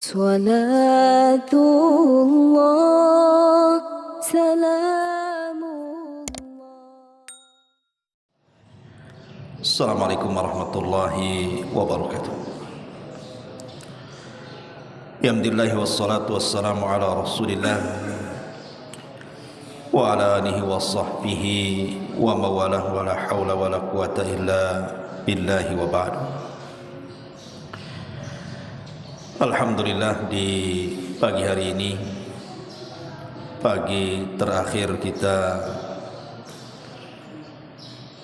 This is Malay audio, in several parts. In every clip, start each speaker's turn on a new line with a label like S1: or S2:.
S1: صلاة الله سلام الله.
S2: Assalamualaikum warahmatullahi wabarakatuh. Alhamdulillah wassalatu wassalamu ala rasulillah wa ala alihi wa sahbihi wa mawalah wa la hawla wa la quwata illa billahi wa ba'du. Alhamdulillah, di pagi hari ini, pagi terakhir kita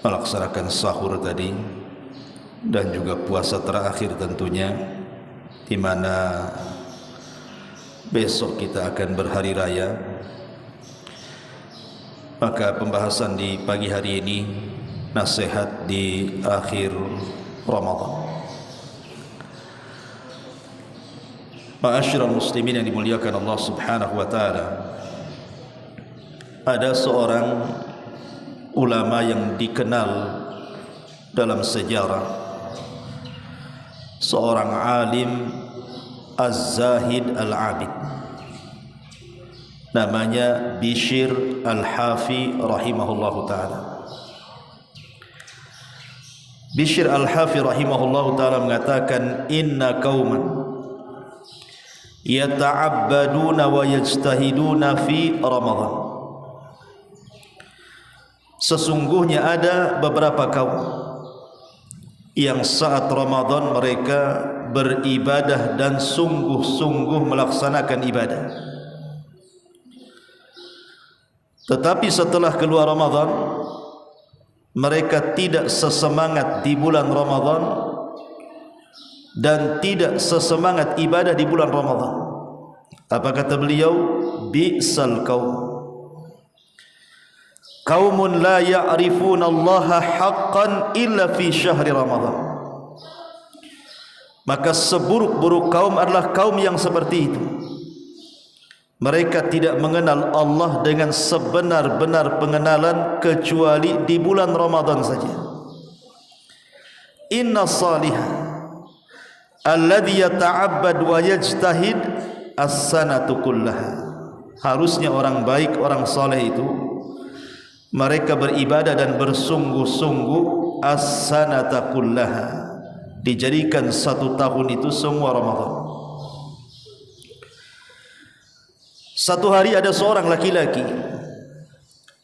S2: melaksanakan sahur tadi dan juga puasa terakhir tentunya, di mana besok kita akan berhari raya. Maka pembahasan di pagi hari ini nasihat di akhir Ramadan. Ma'asyiral muslimin yang dimuliakan Allah Subhanahu wa taala, ada seorang ulama yang dikenal dalam sejarah, seorang alim az-zahid al-abid, namanya Bishr al-Hafi rahimahullahu ta'ala. Bishr al-Hafi rahimahullahu ta'ala mengatakan, inna qauman yata'abbaduna wa yajtahiduna fi Ramadan. Sesungguhnya ada beberapa kaum yang saat Ramadan mereka beribadah dan sungguh-sungguh melaksanakan ibadah. Tetapi setelah keluar Ramadan, mereka tidak sesemangat di bulan Ramadan dan tidak sesemangat ibadah di bulan Ramadan. Apa kata beliau? Bi'sal qaum, qaumun la ya'rifuna Allah haqqan illa fi syahri Ramadan. Maka seburuk-buruk kaum adalah kaum yang seperti itu. Mereka tidak mengenal Allah dengan sebenar-benar pengenalan kecuali di bulan Ramadan saja. Inna salihah alladhi yata'abbad wa yajtahid as-sanatu kullaha. Harusnya orang baik, orang saleh itu mereka beribadah dan bersungguh-sungguh as-sanata kullaha, dijadikan satu tahun itu semua Ramadan. Satu hari ada seorang laki-laki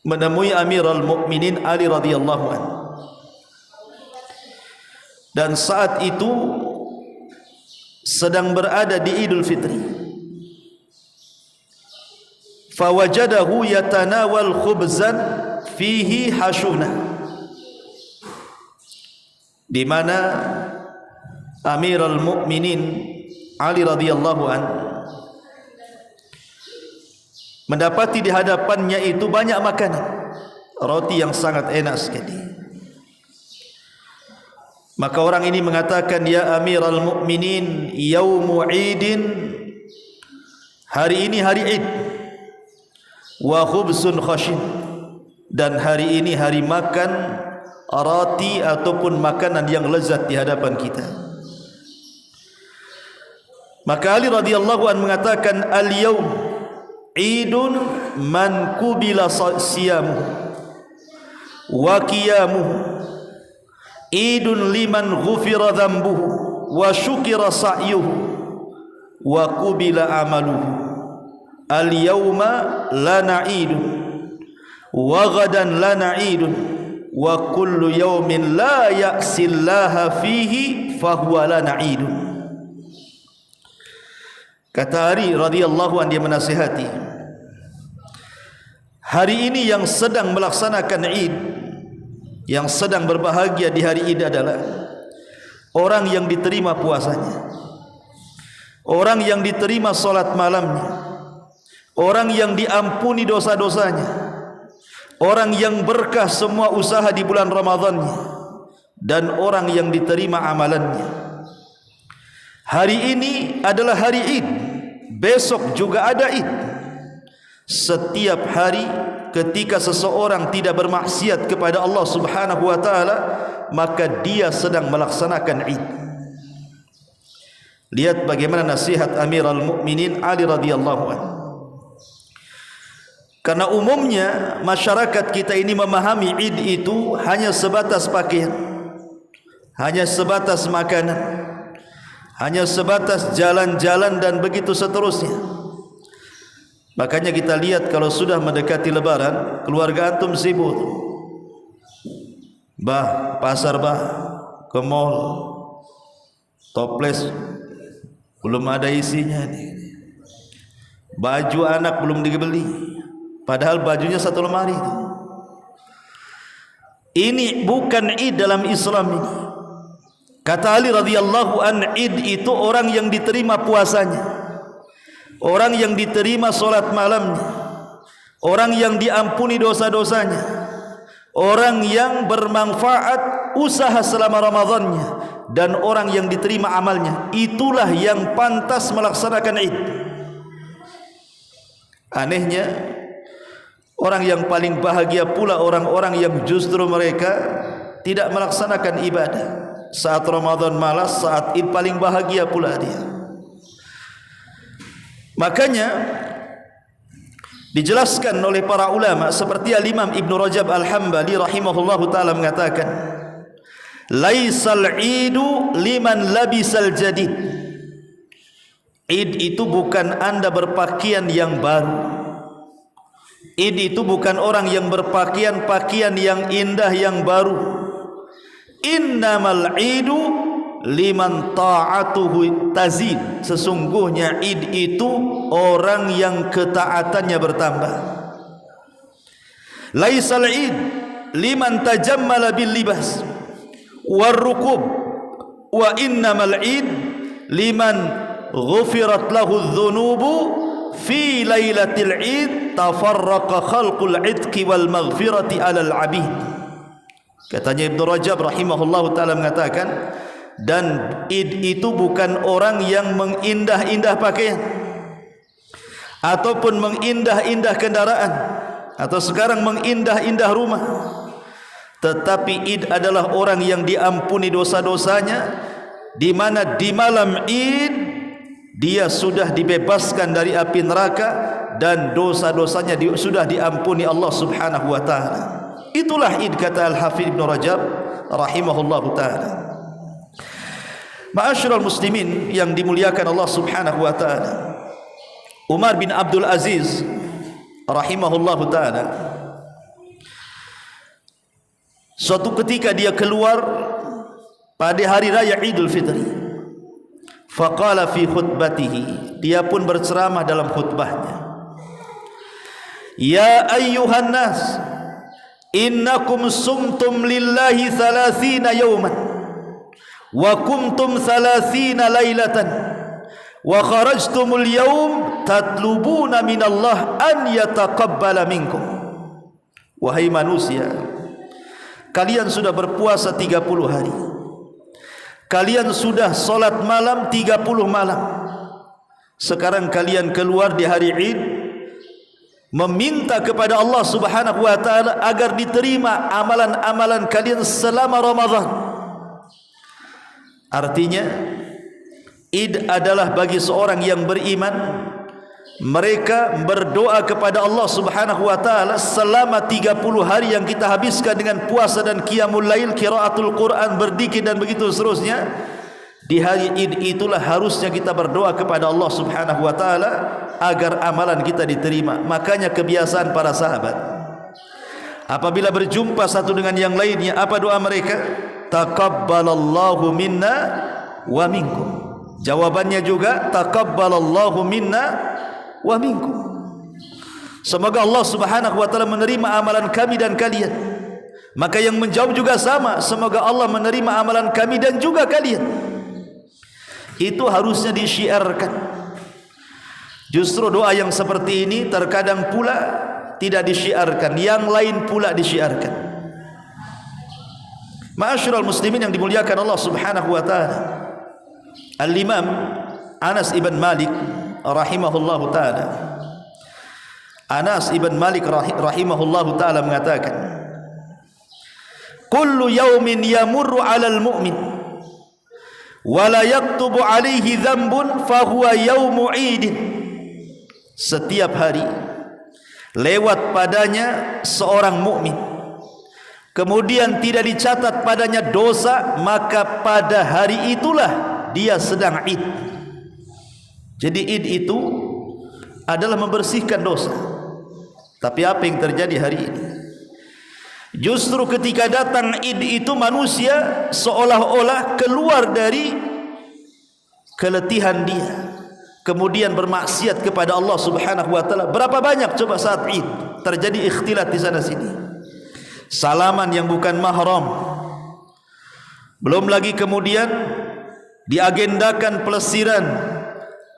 S2: menemui Amirul Mukminin Ali radhiyallahu anhu, dan saat itu sedang berada di Idul Fitri. Fawajadahu yatanawal khubzan fihi hashuna, di mana Amirul Mukminin Ali radhiyallahu anhu mendapati di hadapannya itu banyak makanan, roti yang sangat enak sekali. Maka orang ini mengatakan, ya Amirul Mukminin, yaumu idin, hari ini hari Id, wa khubsun khashin, dan hari ini hari makan roti ataupun makanan yang lezat di hadapan kita. Maka Ali radhiyallahu anhu mengatakan, al-yaum idun man kubila siyamuhu wa qiyamuhu, idun liman ghufira dhanbuhu wa syukira sa'yuhu wa qubila amaluhu. Al-yawma lana idun wa ghadan lana idun wa kullu yawmin la ya'sillaha fihi fahuwa lana idun. Kata Ali radhiyallahu anhu, dia menasihati, hari ini yang sedang melaksanakan Id, yang sedang berbahagia di hari Id adalah orang yang diterima puasanya, orang yang diterima salat malamnya, orang yang diampuni dosa-dosanya, orang yang berkah semua usaha di bulan Ramadannya, dan orang yang diterima amalannya. Hari ini adalah hari Id, besok juga ada Id. Setiap hari ketika seseorang tidak bermaksiat kepada Allah Subhanahu wa taala, maka dia sedang melaksanakan Id. Lihat bagaimana nasihat Amirul Mukminin Ali radhiyallahu anhu. Karena umumnya masyarakat kita ini memahami Id itu hanya sebatas pakaian, hanya sebatas makanan, hanya sebatas jalan-jalan dan begitu seterusnya. Makanya kita lihat kalau sudah mendekati Lebaran, keluarga antum sibuk, pasar ke mall, toples belum ada isinya nih. Baju anak belum dibeli, padahal bajunya satu lemari. Ini bukan Id dalam Islam ini. Kata Ali radhiyallahu an, Id itu orang yang diterima puasanya, orang yang diterima solat malamnya, orang yang diampuni dosa-dosanya, orang yang bermanfaat usaha selama Ramadannya, dan orang yang diterima amalnya. Itulah yang pantas melaksanakan Id. Anehnya, orang yang paling bahagia pula orang-orang yang justru mereka tidak melaksanakan ibadah. Saat Ramadan malas, saat Id paling bahagia pula dia. Makanya dijelaskan oleh para ulama seperti Al-Imam Ibn Rajab Al-Hambali rahimahullahu ta'ala mengatakan, laisal idu liman labisal jadid. Id itu bukan anda berpakaian yang baru. Id itu bukan orang yang berpakaian pakaian yang indah yang baru. Innamal idu liman ta'atuhu tazid. Sesungguhnya Id itu orang yang ketaatannya bertambah. Laisal id liman tajammala bil libas warrukub, wa innamal id liman ghufirat lahu adh-dhunubu fi lailatil id tafarraqa khalqul idki wal maghfirati alal abid. Katanya Ibn Rajab rahimahullahu ta'ala mengatakan, dan Id itu bukan orang yang mengindah-indah pakaian ataupun mengindah-indah kendaraan atau sekarang mengindah-indah rumah, tetapi Id adalah orang yang diampuni dosa-dosanya, di mana di malam Id dia sudah dibebaskan dari api neraka dan dosa-dosanya sudah diampuni Allah Subhanahu wa taala. Itulah Id, kata Al-Hafidz Ibn Rajab rahimahullahu taala. Ma'asyiral muslimin yang dimuliakan Allah Subhanahu wa taala, Umar bin Abdul Aziz rahimahullahu taala, suatu ketika dia keluar pada hari raya Idul Fitri. Faqala fi khutbatihi, dia pun berceramah dalam khutbahnya, ya ayyuhan nas, innakum sumtum lillahi 30 yawman wa kumtum 30 lailatan wa kharajtumul yawm tatlubuna minallah an yataqabbala minkum. Wahai manusia, kalian sudah berpuasa 30 hari, kalian sudah solat malam 30 malam. Sekarang kalian keluar di hari Id meminta kepada Allah Subhanahu wa taala agar diterima amalan-amalan kalian selama Ramadan. Artinya Id adalah bagi seorang yang beriman, mereka berdoa kepada Allah Subhanahu wa taala selama 30 hari yang kita habiskan dengan puasa dan qiyamul lail, qiraatul Quran, berzikir dan begitu seterusnya. Di hari Id itulah harusnya kita berdoa kepada Allah Subhanahu wa taala agar amalan kita diterima. Makanya kebiasaan para sahabat, apabila berjumpa satu dengan yang lainnya, apa doa mereka? Taqabbalallahu minna wa minkum. Jawabannya juga taqabbalallahu minna wa minkum. Semoga Allah Subhanahu wa taala menerima amalan kami dan kalian. Maka yang menjawab juga sama, semoga Allah menerima amalan kami dan juga kalian. Itu harusnya disyiarkan. Justru doa yang seperti ini terkadang pula tidak disyiarkan, yang lain pula disyiarkan. Ma'asyiral muslimin yang dimuliakan Allah Subhanahu wa taala, Al-Imam Anas ibn Malik rahimahullahu taala, Anas ibn Malik rahimahullahu taala mengatakan, kullu yaumin yamurru 'alal mu'min wala yaktubu alaihi dzambun fahuwa yaumu idin. Setiap hari lewat padanya seorang mukmin, kemudian tidak dicatat padanya dosa, maka pada hari itulah dia sedang id. Jadi id itu adalah membersihkan dosa. Tapi apa yang terjadi hari ini? Justru ketika datang id itu manusia seolah-olah keluar dari keletihan dia, kemudian bermaksiat kepada Allah Subhanahu wa taala. Berapa banyak coba saat id terjadi ikhtilat di sana sini. Salaman yang bukan mahram. Belum lagi kemudian diagendakan pelesiran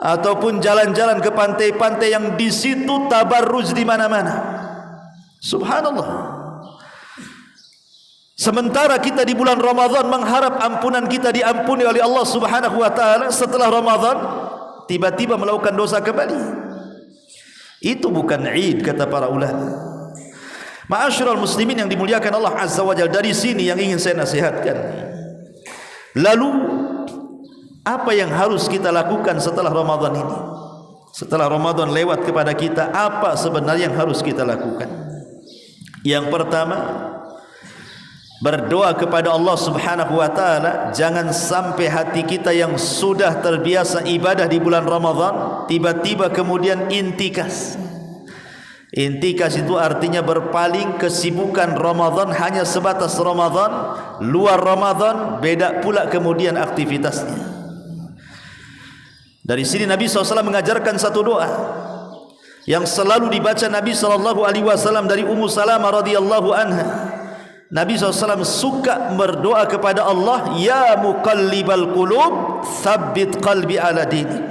S2: ataupun jalan-jalan ke pantai-pantai yang di situ tabarruj di mana-mana. Subhanallah. Sementara kita di bulan Ramadan mengharap ampunan kita diampuni oleh Allah Subhanahu wa taala, setelah Ramadan tiba-tiba melakukan dosa kembali. Itu bukan Id, kata para ulama. Ma'asyiral muslimin yang dimuliakan Allah Azza wa Jalla, dari sini yang ingin saya nasihatkan. Lalu apa yang harus kita lakukan setelah Ramadan ini? Setelah Ramadan lewat kepada kita, apa sebenarnya yang harus kita lakukan? Yang pertama, berdoa kepada Allah Subhanahu wa taala, jangan sampai hati kita yang sudah terbiasa ibadah di bulan Ramadan tiba-tiba kemudian intikas. Intikas itu artinya berpaling, kesibukan Ramadan hanya sebatas Ramadan, luar Ramadan beda pula kemudian aktivitasnya. Dari sini Nabi SAW mengajarkan satu doa yang selalu dibaca Nabi SAW dari Ummu Salamah radhiyallahu anha. Nabi SAW suka berdoa kepada Allah, ya muqallibal qulub tsabbit qalbi ala dinik.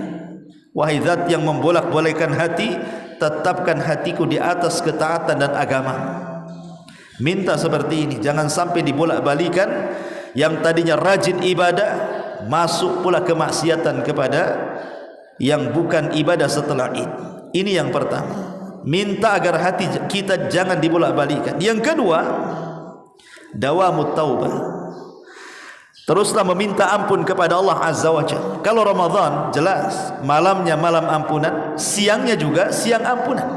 S2: Wahai zat yang membolak-balikkan hati, tetapkan hatiku di atas ketaatan dan agama. Minta seperti ini, jangan sampai dibolak-balikan. Yang tadinya rajin ibadah masuk pula kemaksiatan kepada yang bukan ibadah setelah Id. Ini yang pertama, minta agar hati kita jangan dibolak-balikan. Yang kedua, dawamut taubah. Teruslah meminta ampun kepada Allah Azza wa Jalla. Kalau Ramadan jelas malamnya malam ampunan, siangnya juga siang ampunan.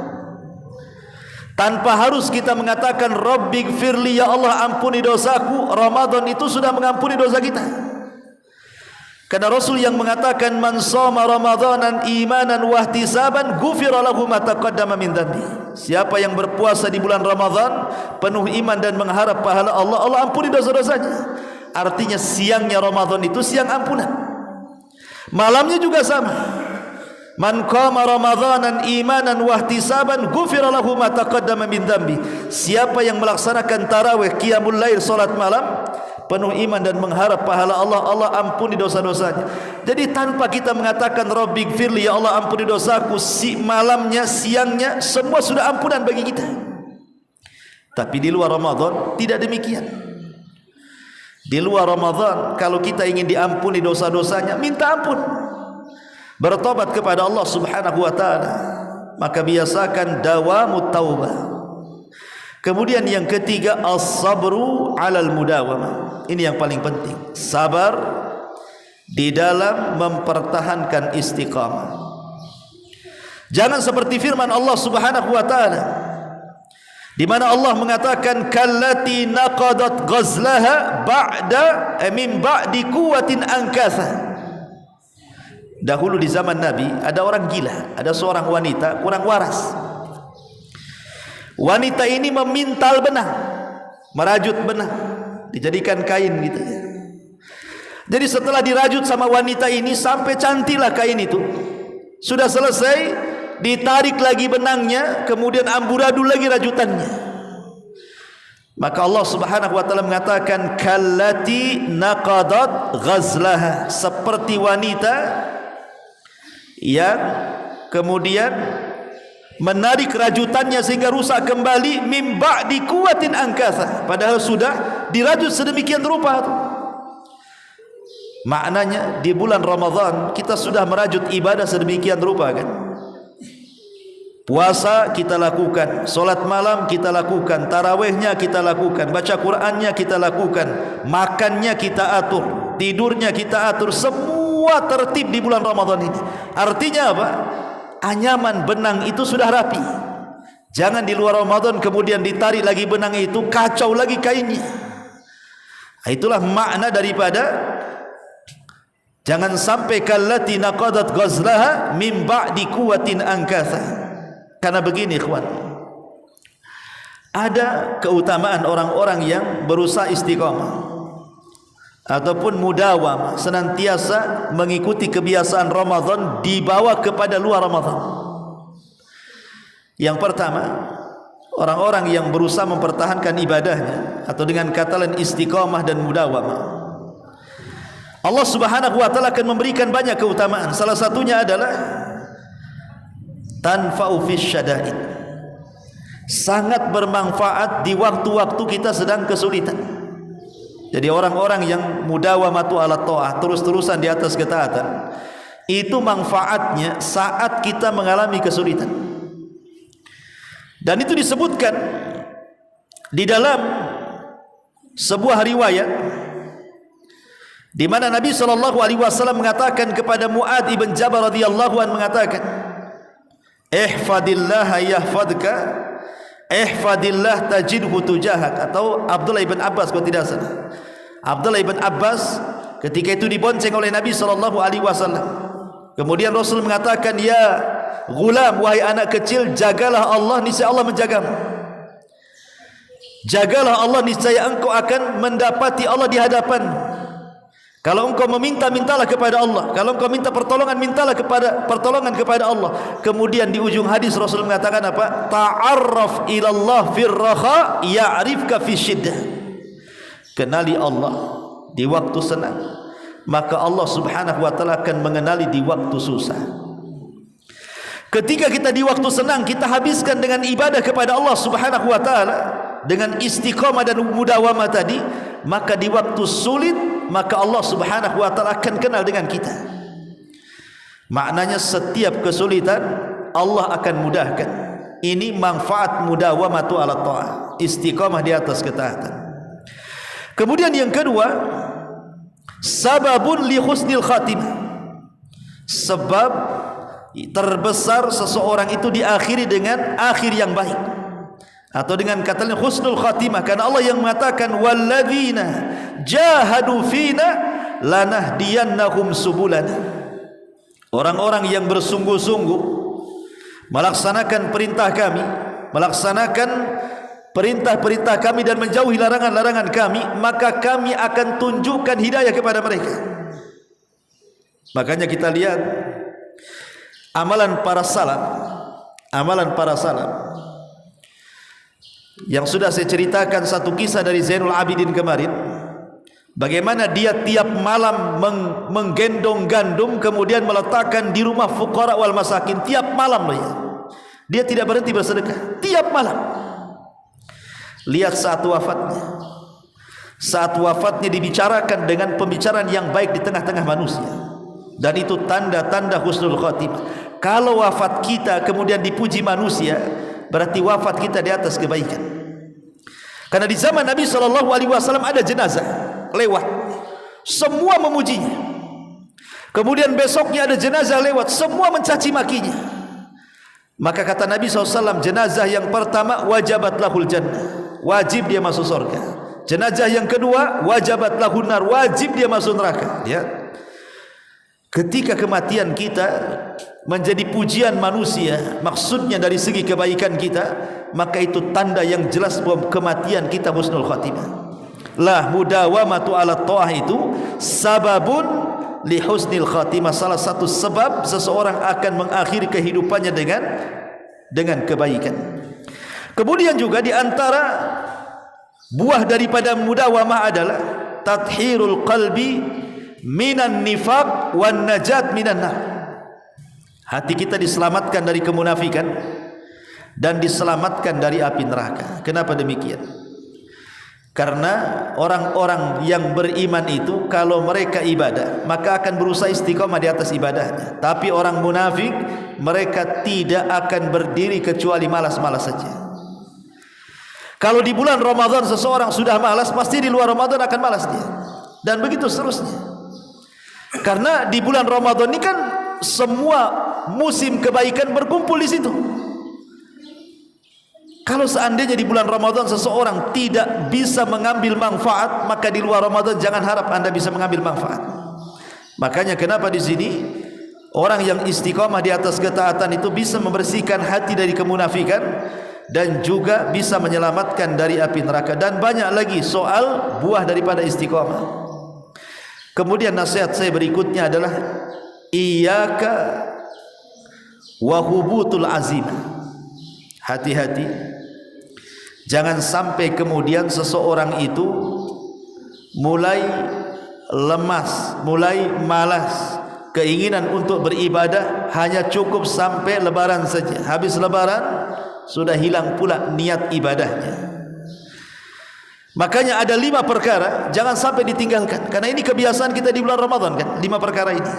S2: Tanpa harus kita mengatakan Rabbighfirli, ya Allah ampuni dosaku. Ramadan itu sudah mengampuni dosa kita. Karena Rasul yang mengatakan man shoma ramadanan imanan wa ihtisaban ghufira lahu ma taqaddama min dhanbi. Siapa yang berpuasa di bulan Ramadan penuh iman dan mengharap pahala Allah, Allah ampuni dosa-dosanya. Artinya siangnya Ramadan itu siang ampunan, malamnya juga sama. Man qama ramadanan imanan wa ihtisaban ghufira lahu ma taqaddama min dhanbi. Siapa yang melaksanakan tarawih, qiyamul lail, salat malam penuh iman dan mengharap pahala Allah, Allah ampuni dosa-dosanya. Jadi tanpa kita mengatakan Rabbighfirli, ya Allah ampuni dosaku, malamnya siangnya semua sudah ampunan bagi kita. Tapi di luar Ramadan tidak demikian. Di luar Ramadan kalau kita ingin diampuni dosa-dosanya, minta ampun, bertobat kepada Allah Subhanahu wa taala, maka biasakan dawamut taubah. Kemudian yang ketiga, as-sabru 'alal mudawamah. Ini yang paling penting, sabar di dalam mempertahankan istiqamah. Jangan seperti firman Allah Subhanahu wa taala di mana Allah mengatakan kallati naqadat ghazlaha ba'da min ba'di quwwatin ankatha. Dahulu di zaman Nabi ada orang gila, ada seorang wanita kurang waras. Wanita ini memintal benang, merajut benang, dijadikan kain gitu ya. Jadi setelah dirajut sama wanita ini sampai cantiklah kain itu, sudah selesai, ditarik lagi benangnya, kemudian amburadul lagi rajutannya. Maka Allah Subhanahu wa taala mengatakan kallati naqadat ghazlaha, seperti wanita yang kemudian menarik rajutannya sehingga rusak kembali, mim ba'di quwwatin ankatha, padahal sudah dirajut sedemikian rupa. Maknanya di bulan Ramadan kita sudah merajut ibadah sedemikian rupa kan. Puasa kita lakukan, solat malam kita lakukan, tarawihnya kita lakukan, baca Qur'annya kita lakukan, makannya kita atur. tidurnya kita atur, semua tertib di bulan Ramadan ini. Artinya apa? Anyaman benang itu sudah rapi. Jangan di luar Ramadan kemudian ditarik lagi benang itu, kacau lagi kainnya. Itulah makna daripada jangan sampai kallati naqadat ghazlaha min ba'di quwwatin ankatha. Karena begini ikhwan, ada keutamaan orang-orang yang berusaha istiqamah ataupun mudawamah, senantiasa mengikuti kebiasaan Ramadan dibawa kepada luar Ramadan. Yang pertama, orang-orang yang berusaha mempertahankan ibadahnya, atau dengan kata lain istiqamah dan mudawamah, Allah Subhanahu wa taala akan memberikan banyak keutamaan. Salah satunya adalah tanfa'u fis syada'id, sangat bermanfaat di waktu-waktu kita sedang kesulitan. Jadi orang-orang yang mudawamatu ala ta'ah, terus-terusan di atas ketaatan, itu manfaatnya saat kita mengalami kesulitan. Dan itu disebutkan di dalam sebuah riwayat di mana Nabi SAW mengatakan kepada Mu'adz ibn Jabal radhiyallahu anhu, mengatakan, ihfadillah yahfadka, ihfadillah tajidhu tujahak. Atau Abdullah ibn Abbas kalau tidak salah, Abdullah ibn Abbas ketika itu dibonceng oleh Nabi SAW, kemudian Rasul mengatakan, ya gulam, wahai anak kecil, jagalah Allah, niscaya Allah menjagamu. Jagalah Allah, niscaya engkau akan mendapati Allah di hadapan. Kalau engkau meminta, mintalah kepada Allah. Kalau engkau minta pertolongan, mintalah pertolongan kepada Allah. Kemudian di ujung hadis Rasul mengatakan apa? Ta'arraf ilallah fir raha ya'rifka fi syiddah. Kenali Allah di waktu senang, maka Allah Subhanahu wa taala akan mengenali di waktu susah. Ketika kita di waktu senang kita habiskan dengan ibadah kepada Allah Subhanahu wa taala dengan istiqamah dan mudawamah tadi, maka di waktu sulit maka Allah Subhanahu wa taala akan kenal dengan kita. Maknanya setiap kesulitan Allah akan mudahkan. Ini manfaat mudawamatu ala ta'ah, istiqamah di atas ketaatan. Kemudian yang kedua, sababun li husnil khatimah, sebab terbesar seseorang itu diakhiri dengan akhir yang baik, atau dengan katanya husnul khatimah, karena Allah yang mengatakan walladzina jahadu fina lanahdiyannahum subulana. Orang-orang yang bersungguh-sungguh melaksanakan perintah kami, melaksanakan perintah-perintah kami dan menjauhi larangan-larangan kami, maka kami akan tunjukkan hidayah kepada mereka. Makanya kita lihat amalan para salaf yang sudah saya ceritakan satu kisah dari Zainul Abidin kemarin, bagaimana dia tiap malam menggendong gandum kemudian meletakkan di rumah fuqara wal masakin. Tiap malam loh ya, dia tidak berhenti bersedekah tiap malam. Lihat saat wafatnya dibicarakan dengan pembicaraan yang baik di tengah-tengah manusia, dan itu tanda-tanda husnul khatimah. Kalau wafat kita kemudian dipuji manusia, berarti wafat kita di atas kebaikan. Karena di zaman Nabi SAW ada jenazah lewat, semua memujinya. Kemudian besoknya ada jenazah lewat, semua mencaci makinya. Maka kata Nabi SAW, jenazah yang pertama wajabat lahul jannah, wajib dia masuk surga. Jenazah yang kedua wajabat lahun nar, wajib dia masuk neraka. Lihat, ketika kematian kita menjadi pujian manusia, maksudnya dari segi kebaikan kita, maka itu tanda yang jelas bahwa kematian kita husnul khatimah. Lah mudawamatu ala ta'ah itu sababun li husnil khatimah, salah satu sebab seseorang akan mengakhiri kehidupannya dengan kebaikan. Kemudian juga di antara buah daripada mudawamah adalah tathhirul qalbi minan nifaq wan najat minan nar. Hati kita diselamatkan dari kemunafikan dan diselamatkan dari api neraka. Kenapa demikian? Karena orang-orang yang beriman itu kalau mereka ibadah maka akan berusaha istiqamah di atas ibadahnya. Tapi orang munafik, mereka tidak akan berdiri kecuali malas-malas saja. Kalau di bulan Ramadan seseorang sudah malas, pasti di luar Ramadan akan malas dia. dan begitu seterusnya. Karena di bulan Ramadan ini kan semua musim kebaikan berkumpul di situ. Kalau seandainya di bulan Ramadan seseorang tidak bisa mengambil manfaat, maka di luar Ramadan jangan harap Anda bisa mengambil manfaat. Makanya kenapa di sini orang yang istiqamah di atas ketaatan itu bisa membersihkan hati dari kemunafikan dan juga bisa menyelamatkan dari api neraka, dan banyak lagi soal buah daripada istiqamah. Kemudian nasihat saya berikutnya adalah iyyaka wa hubutul azimah. Hati-hati, jangan sampai kemudian seseorang itu mulai lemas, mulai malas, keinginan untuk beribadah hanya cukup sampai lebaran saja. Habis lebaran sudah hilang pula niat ibadahnya. Makanya ada 5 perkara jangan sampai ditinggalkan, karena ini kebiasaan kita di bulan Ramadan kan. 5 perkara ini.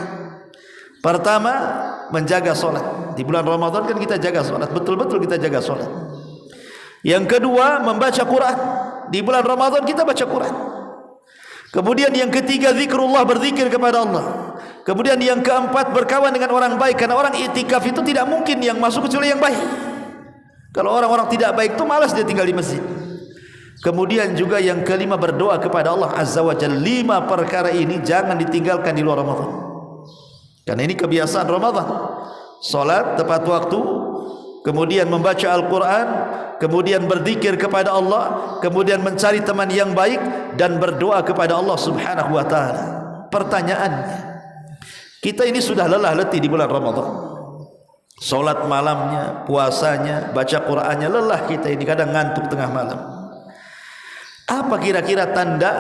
S2: Pertama, menjaga solat. Di bulan Ramadan kan kita jaga solat, betul-betul kita jaga solat. Yang kedua, membaca Quran. Di bulan Ramadan kita baca Quran. Kemudian yang ketiga, zikrullah, berzikir kepada Allah. Kemudian yang keempat, berkawan dengan orang baik, karena orang iktikaf itu tidak mungkin yang masuk kecuali yang baik. Kalau orang-orang tidak baik itu malas dia tinggal di masjid. Kemudian juga yang kelima, berdoa kepada Allah Azza wa Jalla. 5 perkara ini jangan ditinggalkan di luar Ramadan, karena ini kebiasaan Ramadan. Salat tepat waktu, kemudian membaca Al-Quran, kemudian berzikir kepada Allah, kemudian mencari teman yang baik, dan berdoa kepada Allah Subhanahu wa ta'ala. Pertanyaannya, kita ini sudah lelah letih di bulan Ramadan. Salat malamnya, puasanya, baca Qurannya, lelah kita ini, kadang ngantuk tengah malam. Apa kira-kira tanda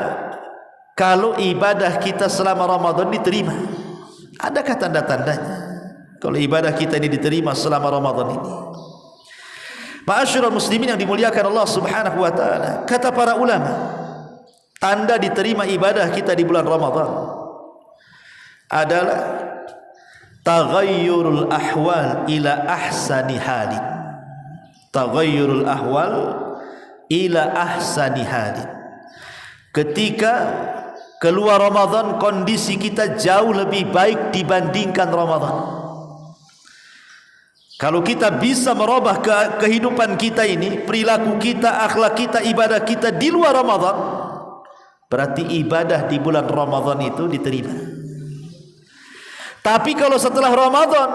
S2: kalau ibadah kita selama Ramadan diterima? Adakah tanda-tandanya kalau ibadah kita ini diterima selama Ramadan ini? Ma'asyiral muslimin yang dimuliakan Allah Subhanahu wa taala, kata para ulama, tanda diterima ibadah kita di bulan Ramadan adalah taghayyurul ahwal ila ahsani halin. Taghayyurul ahwal ila ahsani halin. Ketika keluar Ramadan, kondisi kita jauh lebih baik dibandingkan Ramadan. Kalau kita bisa merubah kehidupan kita ini, perilaku kita, akhlak kita, ibadah kita di luar Ramadan, berarti ibadah di bulan Ramadan itu diterima. Tapi kalau setelah Ramadan,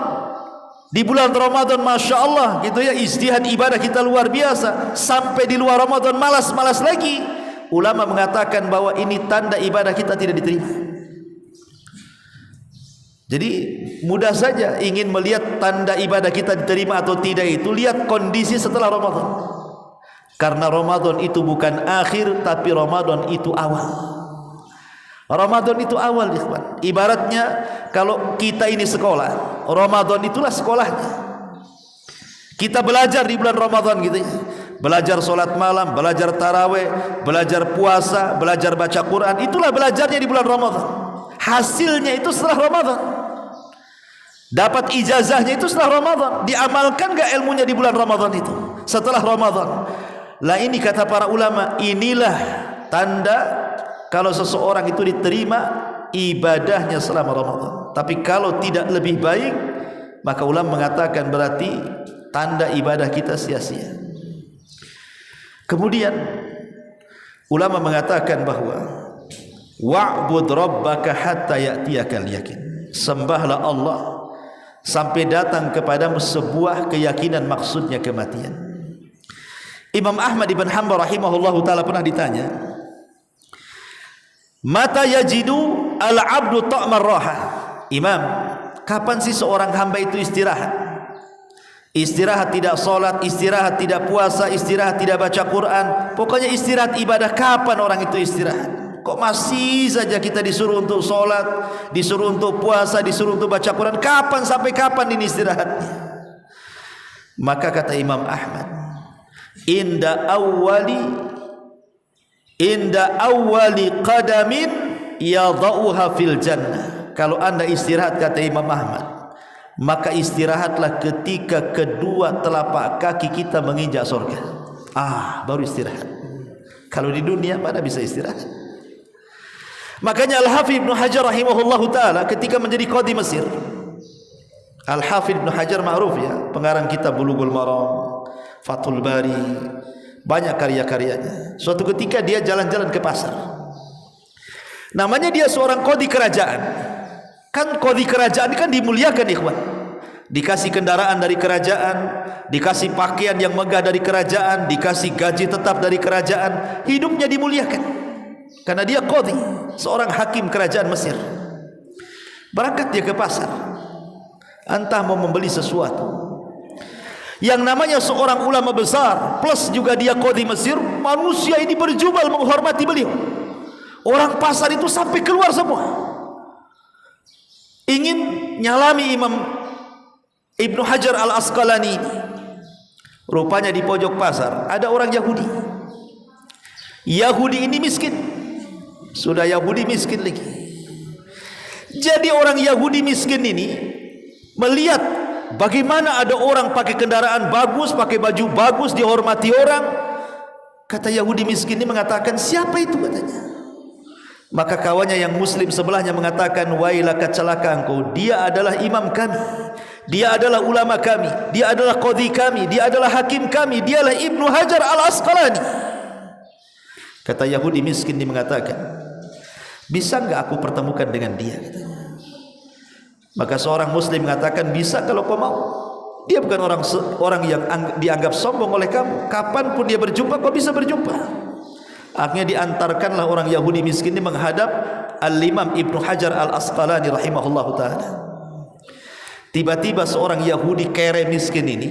S2: di bulan Ramadan Masya Allah gitu ya, ijtihad ibadah kita luar biasa, sampai di luar Ramadan malas-malas lagi, ulama mengatakan bahwa ini tanda ibadah kita tidak diterima. Jadi mudah saja ingin melihat tanda ibadah kita diterima atau tidak itu, lihat kondisi setelah Ramadan. Karena Ramadan itu bukan akhir, tapi Ramadan itu awal. Ramadan itu awal, ikhwan. Ibaratnya kalau kita ini sekolah, Ramadan itulah sekolahnya. Kita belajar di bulan Ramadan gitu ya. Belajar solat malam, belajar tarawih, belajar puasa, belajar baca Quran. Itulah belajarnya di bulan Ramadan. Hasilnya itu setelah Ramadan. Dapat ijazahnya itu setelah Ramadan. Diamalkan gak ilmunya di bulan Ramadan itu? Setelah Ramadan. Lah ini kata para ulama, inilah tanda kalau seseorang itu diterima ibadahnya selama Ramadan. Tapi kalau tidak lebih baik, maka ulama mengatakan berarti tanda ibadah kita sia-sia. Kemudian ulama mengatakan bahwa wa'bud rabbaka hatta ya'tiyakal yakin. Sembahlah Allah sampai datang kepadamu sebuah keyakinan, maksudnya kematian. Imam Ahmad ibn Hanbal rahimahullahu ta'ala pernah ditanya, mata yajidu al-abdu ta'mar raha. Imam, kapan sih seorang hamba itu istirahat? Istirahat tidak solat, istirahat tidak puasa, istirahat tidak baca Quran, pokoknya istirahat ibadah. Kapan orang itu istirahat? Kok masih saja kita disuruh untuk solat, disuruh untuk puasa, disuruh untuk baca Quran? Kapan sampai kapan ini istirahatnya? Maka kata Imam Ahmad, inda awwali qadamin yadauha fil jannah. Kalau anda istirahat, kata Imam Ahmad, maka istirahatlah ketika kedua telapak kaki kita menginjak surga. Baru istirahat. Kalau di dunia mana bisa istirahat? Makanya Al-Hafidh Ibnu Hajar rahimahullahu taala ketika menjadi qadhi Mesir, Al-Hafidh Ibnu Hajar ma'ruf ya, pengarang kitab Bulughul Maram, Fathul Bari, banyak karya-karyanya. Suatu ketika dia jalan-jalan ke pasar. Namanya dia seorang qadhi kerajaan. Kan qadhi kerajaan kan dimuliakan ikhwan. Dikasih kendaraan dari kerajaan, dikasih pakaian yang megah dari kerajaan, dikasih gaji tetap dari kerajaan, hidupnya dimuliakan. Karena dia qadhi, seorang hakim kerajaan Mesir. Berangkat dia ke pasar, entah mau membeli sesuatu. Yang namanya seorang ulama besar, plus juga dia qadhi Mesir, manusia ini berjubel menghormati beliau. Orang pasar itu sampai keluar semua, ingin nyalami Imam Ibnu Hajar Al-Asqalani. Rupanya di pojok pasar ada orang Yahudi. Yahudi ini miskin. Sudah Yahudi miskin lagi. Jadi orang Yahudi miskin ini melihat bagaimana ada orang pakai kendaraan bagus, pakai baju bagus, dihormati orang. Kata Yahudi miskin ini mengatakan, siapa itu katanya. Maka kawannya yang muslim sebelahnya mengatakan, wailaka, celaka engkau, dia adalah imam kami, dia adalah ulama kami, dia adalah qadhi kami, dia adalah hakim kami, dialah Ibnu Hajar Al-Asqalani. Kata Yahudi miskin ini mengatakan, bisa enggak aku pertemukan dengan dia katanya. Maka seorang muslim mengatakan, bisa kalau kau mau. Dia bukan orang yang dianggap sombong oleh kamu. Kapanpun dia berjumpa, kau bisa berjumpa. Akhirnya diantarkanlah orang Yahudi miskin ini menghadap Al-Imam Ibnu Hajar Al-Asqalani rahimahullahu ta'ala. Tiba-tiba seorang Yahudi kere miskin ini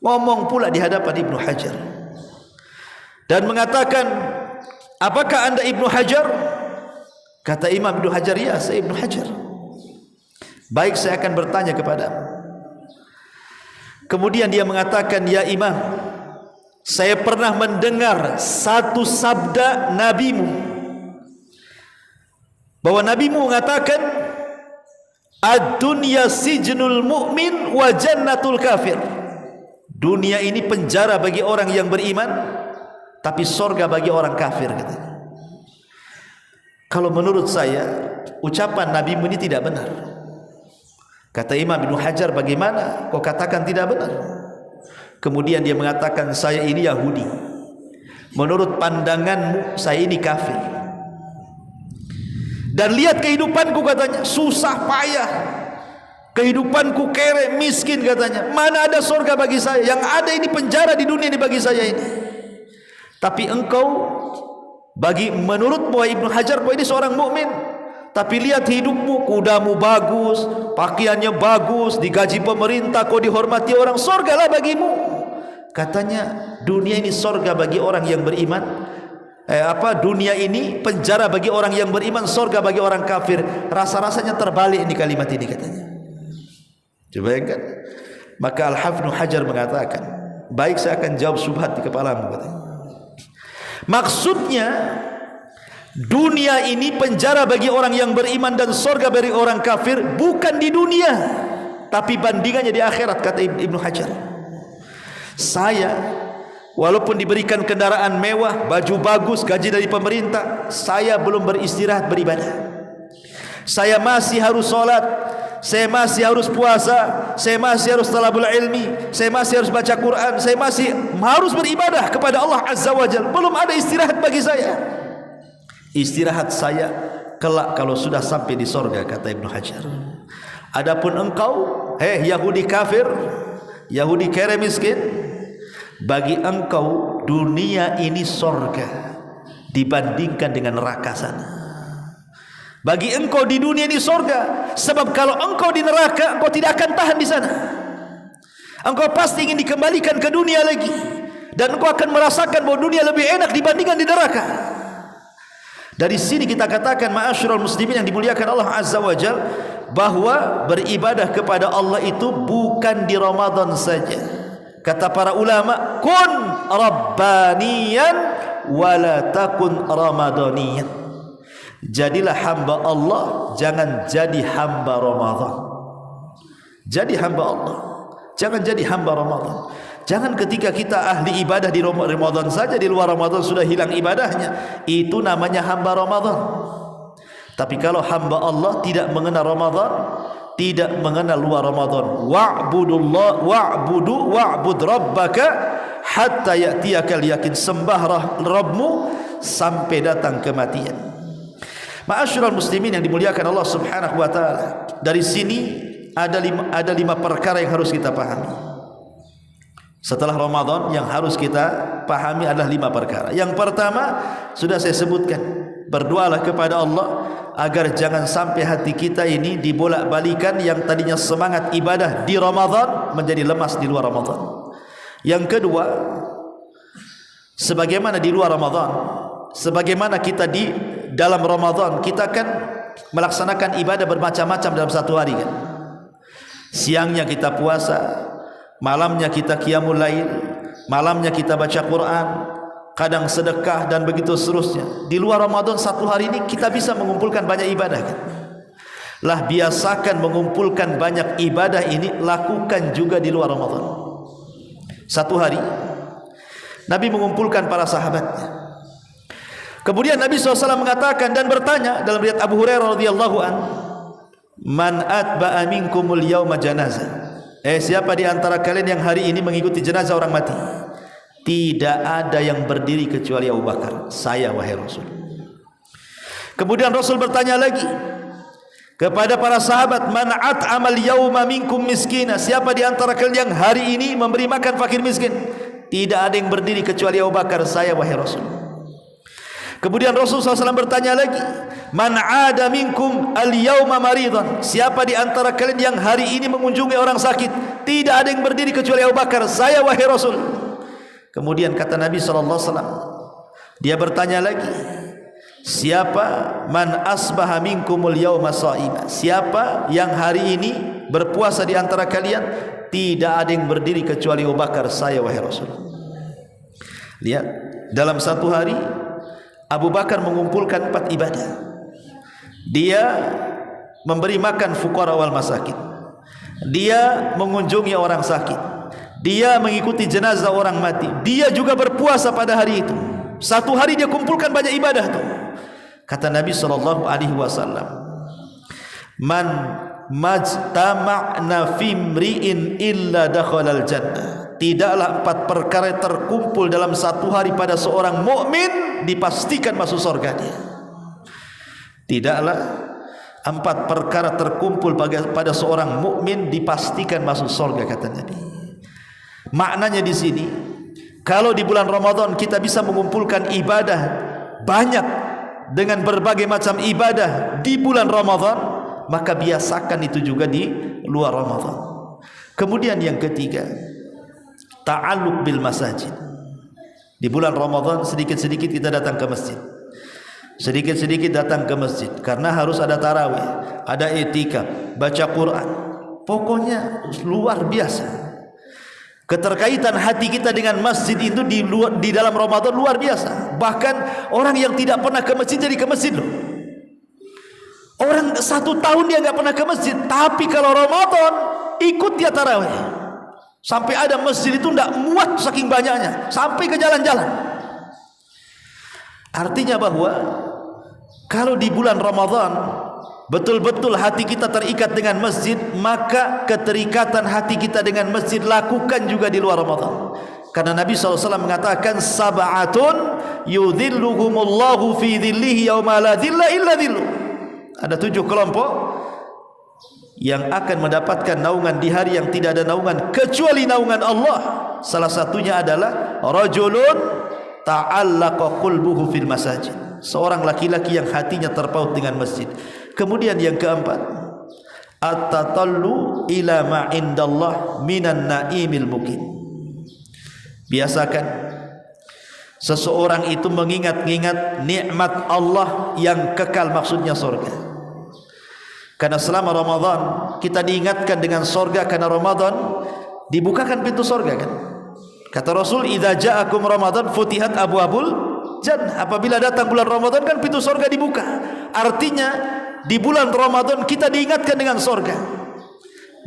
S2: ngomong pula di hadapan Ibnu Hajar dan mengatakan, apakah anda Ibnu Hajar? Kata Imam Ibnu Hajar, ya saya Ibnu Hajar. Baik, saya akan bertanya kepadamu. Kemudian dia mengatakan, ya Imam, saya pernah mendengar satu sabda nabimu, bahwa nabimu mengatakan, ad-dunya sijnul mu'min wa jannatul kafir. Dunia ini penjara bagi orang yang beriman, tapi sorga bagi orang kafir katanya. Kalau menurut saya ucapan nabimu ini tidak benar. Kata Imam Ibnu Hajar, bagaimana kau katakan tidak benar? Kemudian dia mengatakan, saya ini Yahudi, menurut pandanganmu saya ini kafir. Dan lihat kehidupanku katanya, susah payah, kehidupanku kere miskin katanya. Mana ada surga bagi saya? Yang ada ini penjara di dunia ini bagi saya ini. Tapi engkau, bagi menurutmu Ibnu Hajar, bahwa ini seorang mukmin, tapi lihat hidupmu, kudamu bagus, pakaiannya bagus, digaji pemerintah, kau dihormati orang, surgalah bagimu. Katanya dunia ini surga bagi orang yang beriman. Dunia ini penjara bagi orang yang beriman, surga bagi orang kafir. Rasa-rasanya terbalik ini kalimat ini katanya. Coba bayangkan. Maka Al-Hafidh Ibnu Hajar mengatakan, baik, saya akan jawab syubhat di kepalamu katanya. Maksudnya dunia ini penjara bagi orang yang beriman dan surga bagi orang kafir, bukan di dunia, tapi bandingannya di akhirat, kata Ibnu Hajar. Saya walaupun diberikan kendaraan mewah, baju bagus, gaji dari pemerintah, saya belum beristirahat beribadah. Saya masih harus sholat, saya masih harus puasa, saya masih harus talabul ilmi, saya masih harus baca Quran, saya masih harus beribadah kepada Allah Azza wa Jalla. Belum ada istirahat bagi saya. Istirahat saya kelak kalau sudah sampai di sorga, kata Ibnu Hajar. Adapun engkau, Yahudi kafir, Yahudi kere miskin, bagi engkau dunia ini sorga dibandingkan dengan neraka sana. Bagi engkau di dunia ini sorga, sebab kalau engkau di neraka, engkau tidak akan tahan di sana. Engkau pasti ingin dikembalikan ke dunia lagi, dan engkau akan merasakan bahwa dunia lebih enak dibandingkan di neraka. Dari sini kita katakan, ma'asyiral muslimin yang dimuliakan Allah Azza wa Jalla, bahwa beribadah kepada Allah itu bukan di Ramadan saja. Kata para ulama, kun rabbaniyan wala takun ramadaniyan. Jadilah hamba Allah, jangan jadi hamba Ramadan. Jadi hamba Allah, jangan jadi hamba Ramadan. Jangan ketika kita ahli ibadah di Ramadan saja, di luar Ramadan sudah hilang ibadahnya. Itu namanya hamba Ramadan. Tapi kalau hamba Allah tidak mengenal Ramadan, tidak mengenal luar Ramadan. Wa'bud rabbaka hatta ya'tiyakal yakin. Sembah Rabbmu sampai datang kematian. Ma'asyiral muslimin yang dimuliakan Allah Subhanahu wa taala. Dari sini ada lima perkara yang harus kita pahami. Setelah Ramadan yang harus kita pahami adalah 5 perkara. Yang pertama sudah saya sebutkan, berdoalah kepada Allah agar jangan sampai hati kita ini dibolak-balikan yang tadinya semangat ibadah di Ramadan menjadi lemas di luar Ramadan. Yang kedua, sebagaimana di luar Ramadan, sebagaimana kita di dalam Ramadan, kita akan melaksanakan ibadah bermacam-macam dalam satu hari kan. Siangnya kita puasa, malamnya kita qiyamul lail, malamnya kita baca Quran, kadang sedekah dan begitu seterusnya. Di luar Ramadan satu hari ini kita bisa mengumpulkan banyak ibadah kan? Lah biasakan mengumpulkan banyak ibadah ini, lakukan juga di luar Ramadan. Satu hari Nabi mengumpulkan para sahabatnya. Kemudian Nabi SAW mengatakan dan bertanya dalam riwayat Abu Hurairah radhiyallahu an, man atba'a minkumul yawma janazah. Siapa di antara kalian yang hari ini mengikuti jenazah orang mati? Tidak ada yang berdiri kecuali Abu Bakar. Saya wahai Rasul. Kemudian Rasul bertanya lagi kepada para sahabat, man at'amal yawma minkum miskina. Siapa di antara kalian yang hari ini memberi makan fakir miskin? Tidak ada yang berdiri kecuali Abu Bakar. Saya wahai Rasul. Kemudian Rasulullah SAW bertanya lagi, man ada minkum al-yawma maridan. Siapa di antara kalian yang hari ini mengunjungi orang sakit? Tidak ada yang berdiri kecuali Abu Bakar. Saya wahai Rasul. Kemudian kata Nabi SAW, dia bertanya lagi, siapa man asbaha minkumul yawma sha'ima. Siapa yang hari ini berpuasa di antara kalian? Tidak ada yang berdiri kecuali Abu Bakar. Saya wahai Rasul. Lihat, dalam satu hari Abu Bakar mengumpulkan 4 ibadah. Dia memberi makan fuqara wal masakin, dia mengunjungi orang sakit, dia mengikuti jenazah orang mati, dia juga berpuasa pada hari itu. Satu hari dia kumpulkan banyak ibadah tuh. Kata Nabi SAW, man majtama'na fi mri'in illa dakhalal jannah. Tidaklah 4 perkara terkumpul dalam satu hari pada seorang mukmin dipastikan masuk surga dia. Tidaklah 4 perkara terkumpul pada seorang mukmin dipastikan masuk surga, kata Nabi. Maknanya di sini, kalau di bulan Ramadan kita bisa mengumpulkan ibadah banyak dengan berbagai macam ibadah di bulan Ramadan, maka biasakan itu juga di luar Ramadan. Kemudian yang ketiga, ta'alluq bil masajid. Di bulan Ramadan sedikit-sedikit kita datang ke masjid. Sedikit-sedikit datang ke masjid karena harus ada tarawih, ada i'tikaf, baca Quran. Pokoknya luar biasa. Keterkaitan hati kita dengan masjid itu di dalam Ramadan luar biasa. Bahkan orang yang tidak pernah ke masjid jadi ke masjid loh. Orang 1 tahun dia enggak pernah ke masjid, tapi kalau Ramadan ikut dia tarawih. Sampai ada masjid itu tidak muat saking banyaknya, sampai ke jalan-jalan. Artinya bahwa kalau di bulan Ramadan betul-betul hati kita terikat dengan masjid, maka keterikatan hati kita dengan masjid lakukan juga di luar Ramadan. Karena Nabi SAW mengatakan, sab'atun yudhilluhumullahu fi dhillihi yawma la dhilla illa dhilluh. Ada 7 kelompok yang akan mendapatkan naungan di hari yang tidak ada naungan kecuali naungan Allah. Salah satunya adalah rajulun ta'allaqa qalbuhu fil masajid. Seorang laki-laki yang hatinya terpaut dengan masjid. Kemudian yang keempat, at-tatallu ila ma indallah minan naimil muqim. Biasakan seseorang itu mengingat-ingat nikmat Allah yang kekal, maksudnya surga. Karena selama Ramadan kita diingatkan dengan surga, karena Ramadan dibukakan pintu surga kan. Kata Rasul, idza ja'akum Ramadan futihat abwabul jannah. Apabila datang bulan Ramadan kan pintu surga dibuka. Artinya di bulan Ramadan kita diingatkan dengan surga.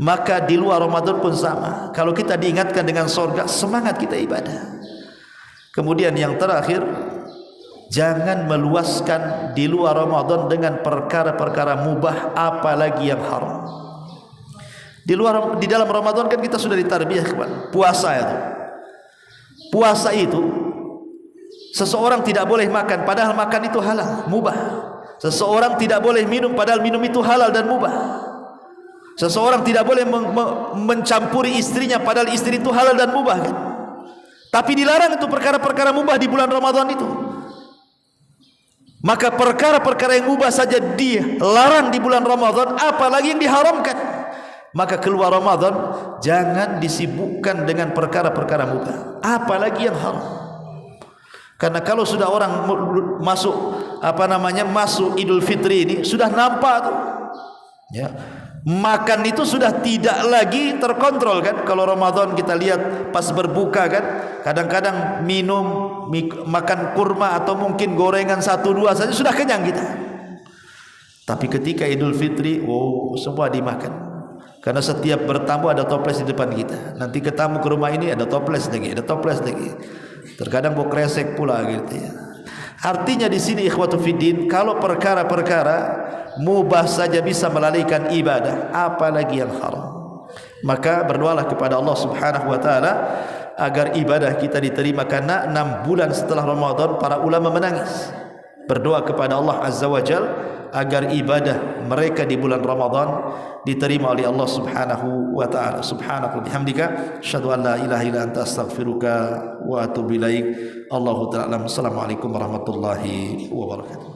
S2: Maka di luar Ramadan pun sama. Kalau kita diingatkan dengan surga, semangat kita ibadah. Kemudian yang terakhir, jangan meluaskan di luar Ramadan dengan perkara-perkara mubah apalagi yang haram. Di dalam Ramadan kan kita sudah ditarbiyah puasa itu seseorang tidak boleh makan padahal makan itu halal, mubah. Seseorang tidak boleh minum padahal minum itu halal dan mubah. Seseorang tidak boleh mencampuri istrinya padahal istri itu halal dan mubah kan? Tapi dilarang itu perkara-perkara mubah di bulan Ramadan itu. Maka perkara-perkara yang mubah saja dilarang di bulan Ramadan, apalagi yang diharamkan. Maka keluar Ramadan jangan disibukkan dengan perkara-perkara mubah, apalagi yang haram. Karena kalau sudah orang masuk masuk Idul Fitri ini sudah nampak tuh, ya, makan itu sudah tidak lagi terkontrol kan. Kalau Ramadan kita lihat pas berbuka kan, kadang-kadang makan kurma atau mungkin gorengan 1-2 saja sudah kenyang kita. Tapi ketika Idul Fitri, semua dimakan. Karena setiap bertamu ada toples di depan kita. Nanti ke tamu ke rumah ini ada toples lagi. Terkadang mau kresek pula gitu ya. Artinya di sini ikhwatu fiddin, kalau perkara-perkara mubah saja bisa melalaikan ibadah, apalagi yang haram. Maka berdoalah kepada Allah Subhanahu wa taala agar ibadah kita diterima, karena 6 bulan setelah Ramadan para ulama menangis berdoa kepada Allah Azza wa Jal agar ibadah mereka di bulan Ramadan diterima oleh Allah Subhanahu wa taala. Subhanaka bihamdika asyhadu an la ilaha illa anta astaghfiruka wa atubu ilaik. Allahu ta'ala. Assalamualaikum warahmatullahi wabarakatuh.